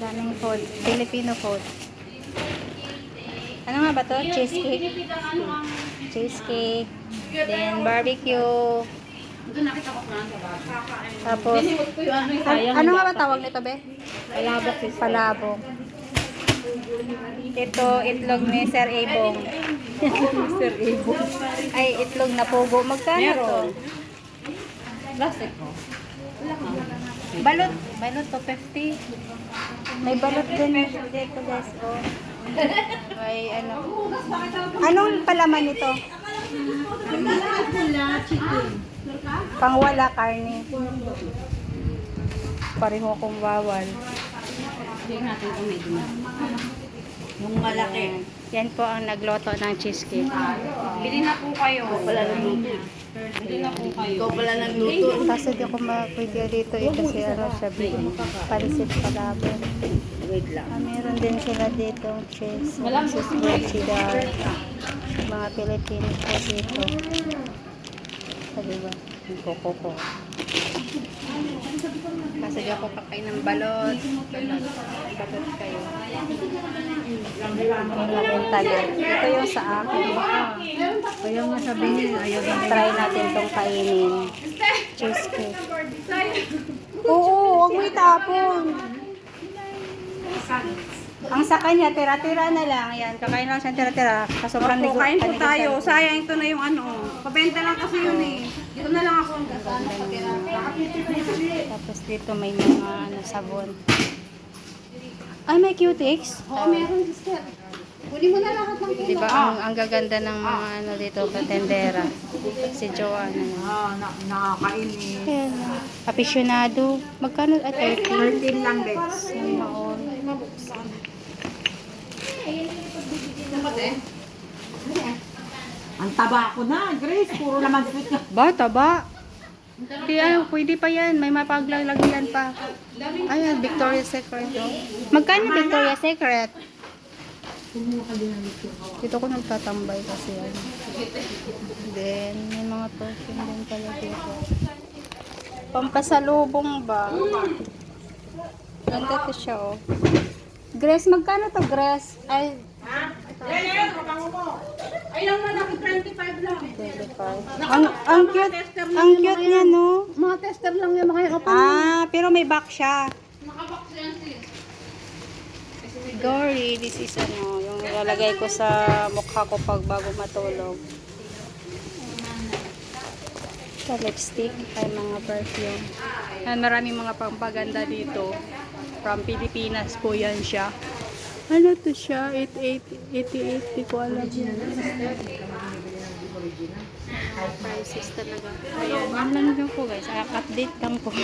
Daming food. Filipino food. Ano nga ba to? Cheesecake. Cheesecake. Then barbecue. Tapos, ano nga ba tawag nito, be? Palabok. Palabok. Ito, itlog ni Sir Ebong. Mr. Ebong. Ay, itlog na pugo. Magkano to? Plastic ko. Balot. Balot to 50. May balot din dito, guys. Oh. May ano. Anong palaman nito? Pangwala karne. Pareho akong bawal. Hindi natin kung medyo na. Yung malaki. Yan po ang nagloto ng cheesecake. Bili na po kayo. Wala nagluto. Bili na po kayo. Ikaw pala nagluto. Kaso di ako mapwede dito kasi ano siya, palisit palabon. Wait lang. Meron din sila dito cheese, cheese cheddar. Mga Pilipino po dito. Sabi ba? Yung koko. Kasi di ako kakain ng balot. Balot kayo. Ito yung sa akin. Kaya nga sabihin, ayaw na. Try natin tong kainin. Cheesecake. Oo, huwag mo itapon. Ang sa kanya, tira-tira na lang. Yan, kakain lang siya tira-tira. Sobrang Opo, kain po tayo. Sayang ito na yung ano. Pabenta lang kasi yun eh. Dito na lang ako ang gasano patira. Tapos dito may mga ano, sabon. Ay, may cutex. Oo, meron sister. Kunin mo na lahat ng kilo. Diba, ang gaganda ng mga ano dito, patendera. Si Joanna. Nakakainis. Ayan. Aficionado. Magkano? Ay, 13 lang, Bex. Maon. Ang taba ko na, Grace. Puro naman sweet ka. Ba, taba. Di, ay, pwede pa yan. May mapaglalagyan pa. Ayan, Victoria's Secret. Oh. Magkano Victoria's Secret? Dito ko nagtatambay kasi yan. Then, may mga perfume din pala dito. Pampasalubong ba? Ganda to siya, oh. Grace, magkano to, Grace? Ay, Ay lang na, 25 lang. 25. Ang cute niya, no? Mga tester lang yung makikapag. Ah, pero may back siya. Gory, this is ano, yung nilalagay ko sa mukha ko pag bago matulog. Sa lipstick, ay mga perfume. Yan, maraming mga pampaganda dito. From Pilipinas po yan siya. Ano to siya? 88, di ko alam yan. Prices talaga. Ayan, yan lang po guys. Update lang po.